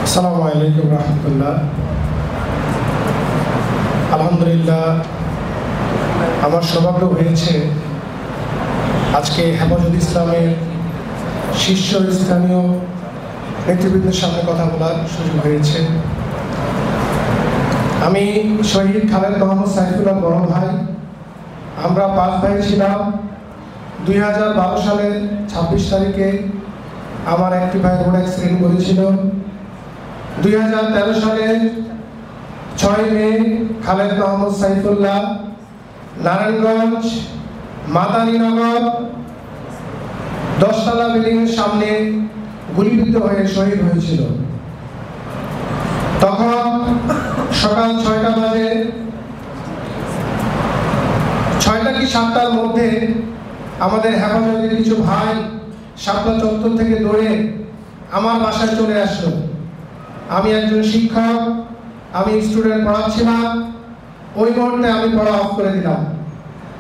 আসসালামু আলাইকুম রহমতুল্লাহ। আলহামদুলিল্লাহ, আমার সৌভাগ্য হয়েছে আজকে হেফাজত ইসলামের শীর্ষস্থানীয় নেতৃবৃন্দের সামনে কথা বলার সুযোগ হয়েছে। আমি শহীদ খালেদ মোহাম্মদ সাইফুল্লাহ বড় ভাই। আমরা 5 ভাই ছিলাম। 2012 সালের 26 তারিখে আমার একটি ভাই রোড অ্যাক্সিডেন্ট করেছিল। 2013 সালের 6 মে খালেদ মোহাম্মদ সাইফুল্লাহ নারায়ণগঞ্জ মাদানীনগর 10তলা বিল্ডিংয়ের সামনে গুলিবিদ্ধ হয়ে শহীদ হয়েছিল। তখন সকাল 6টা বাজে, 6টা কি 7টার মধ্যে আমাদের হেফাজতের কিছু ভাই শাপলা চত্বর থেকে দৌড়ে আমার বাসায় চলে আসলো। আমি একজন শিক্ষক, আমি স্টুডেন্ট পড়াচ্ছিলাম। ওই মুহূর্তে আমি পড়া অফ করে দিলাম।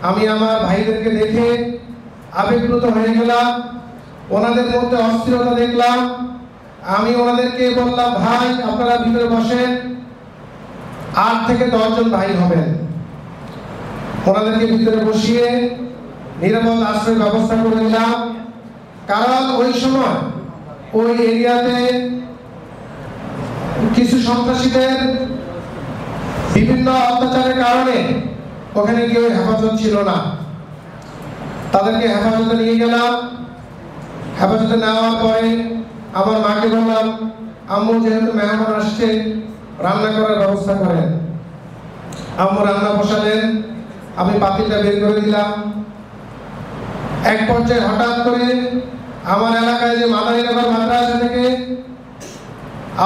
আমি আমার ভাইদেরকে দেখে আবেগপ্রুত হয়ে গেলাম। ওনাদের মধ্যে অস্থিরতা দেখলাম। আমি ওনাদেরকে বললাম, ভাই আপনারা ভিতরে বসেন, 8 থেকে 10 জন ভাই হবেন। ওনাদেরকে ভিতরে বসিয়ে নিরাপদ আশ্রয়ের ব্যবস্থা করে দিলাম। কারণ ওই সময় ওই এরিয়াতে কিছু সন্ত্রাসীদের বিভিন্ন অত্যাচারের কারণে ওখানে কেউ হেফাজত ছিল না। তাদেরকে হেফাজতে নিয়ে গেলাম। হেফাজতে নেওয়ার পরে আমার মাকে বললাম, আম্মু যেহেতু মেহমান আসছে, রান্না করার ব্যবস্থা করেন। আম্মু রান্না বসালেন। আমি পাতিলটা বের করে দিলাম। এক পর্যায়ে হঠাৎ করে আমার এলাকায় যে মাদানীনগর মাদ্রাসা থেকে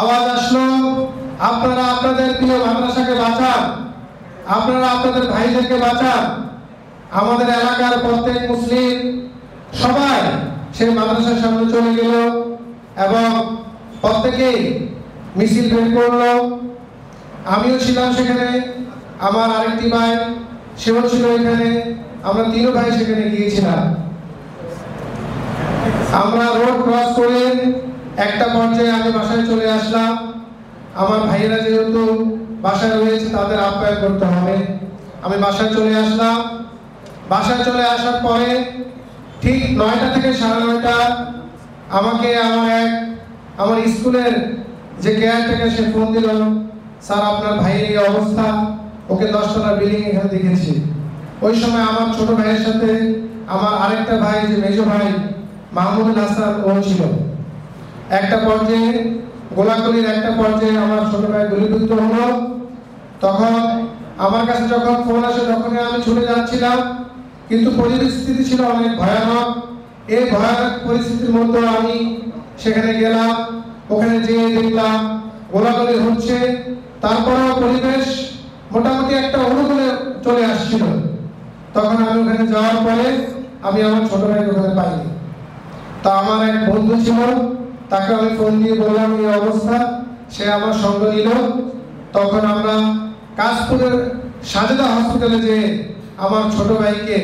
আওয়াজ আসলো, আপনারা আপনাদের প্রিয় মাদ্রাসাকে বাঁচান, আপনারা আপনাদের ভাইদেরকে বাঁচান। আমাদের এলাকার প্রত্যেক মুসলিম সবাই সেই মাদ্রাসার সামনে চলে গেল এবং প্রত্যেকেই মিছিল বের করলো। আমিও ছিলাম সেখানে, আমার আরেকটি ভাই সেও ছিল এখানে। আমরা 3 ভাই সেখানে গিয়েছিলাম। আমরা রোড ক্রস করে একটা পর্যায়ে আমি বাসায় চলে আসলাম। আমার ভাইয়েরা যেহেতু বাসায় রয়েছে, তাদের আপ্যায়ন করতে হবে। আমি বাসায় চলে আসলাম। বাসায় চলে আসার পরে ঠিক 9টা থেকে 9:30 আমাকে আমার স্কুলের যে কেয়ারটেকার সে ফোন দিল, স্যার আপনার ভাইয়ের এই অবস্থা, ওকে 10তলা বিল্ডিং এখানে দেখেছি। ওই সময় আমার ছোট ভাইয়ের সাথে আমার আরেকটা ভাই, যে মেজো ভাই মাহমুদুল হাসান, ও ছিল। একটা পর্যায়ে গোলাগুলির একটা পর্যায়ে আমার ছোট ভাই গুলিবিদ্ধ হলো। তখন আমার কাছে যখন ফোন আসে, তখন আমি ছুটে যাচ্ছিলাম, কিন্তু পরিস্থিতি ছিল অনেক ভয়ানক। এই ভয়ানক পরিস্থিতির মধ্যে আমি সেখানে গেলাম। ওখানে যেয়ে দেখলাম গোলাগুলি হচ্ছে, তারপরেও পরিবেশ মোটামুটি একটা অনুকূলে চলে আসছিল। তখন আমি ওখানে যাওয়ার পরে আমি আমার ছোট ভাইকে ওখানে পাইনি। তা আমার এক বন্ধু ছিল, তাকে আমি ফোন দিয়ে বললাম এই অবস্থা। সে আমার সঙ্গ নিল। তখন আমরা কাশপুরের সাজেদা হসপিটালে যেয়ে আমার ছোট ভাইকে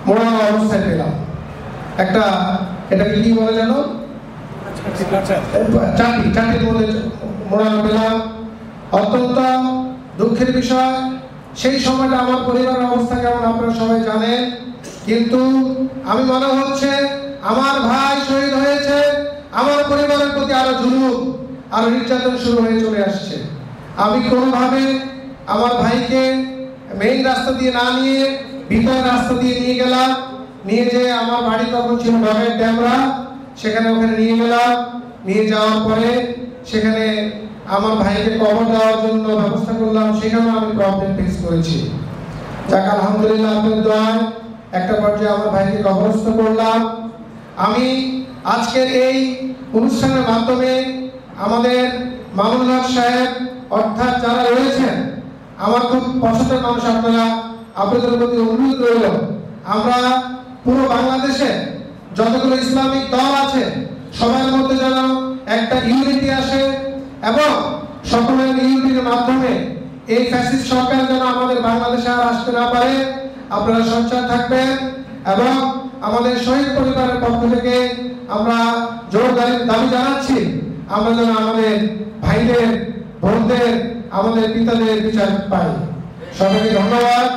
মোড়ানো অবস্থায় পেলাম। এটাকে কি বলে জানো, চাটির মধ্যে মোড়ানো পেলাম। অত্যন্ত দুঃখের বিষয়। সেই সময়টা আমার পরিবারের অবস্থা কেমন আপনারা সবাই জানেন। কিন্তু আমি মনে হচ্ছে আমার ভাই শহীদ হয়েছে, আমার পরিবারের প্রতি আরো জুলুম, আরো নির্যাতন শুরু হয়ে চলে আসছে। আমি কোনোভাবে আমার ভাইকে মেইন রাস্তা দিয়ে না নিয়ে ভিতরের রাস্তা দিয়ে নিয়ে গেলাম। নিয়ে যেয়ে আমার বাড়ি তখন ছিল বাগের ড্যামরা, সেখানে ওখানে নিয়ে গেলাম। নিয়ে যাওয়ার পরে সেখানে আমার ভাইকে কবর দেওয়ার জন্য ব্যবস্থা করলাম। সেখানেও আমি প্রবলেম ফেস করেছি। যাক আলহামদুলিল্লাহ, আপনাদের দোয়ায় একটা পর্যায়ে আমার ভাইকে কবরস্থ করলাম। আমি আজকের এই অনুষ্ঠানের মাধ্যমে আমাদের মামুনুল হক সাহেব অর্থাৎ যারা রয়েছেন, আমার খুব পছন্দের মানুষ আপনারা, আপনাদের প্রতি অনুরোধ রইল, আমরা পুরো বাংলাদেশে যতগুলো ইসলামিক দল আছে সবার মধ্যে যেন একটা ইউনিটি আসে এবং সকলের ইউনিটির মাধ্যমে এই ফ্যাসিস্ট সরকার যেন আমাদের বাংলাদেশে আর আসতে না পারে। আপনারা সচ্চার থাকবেন এবং আমাদের শহীদ পরিবারের পক্ষ থেকে আমরা জোর দাবি জানাচ্ছি আমরা যেন আমাদের ভাইদের, বোনদের, আমাদের পিতাদের বিচার পাই। সবাইকে ধন্যবাদ।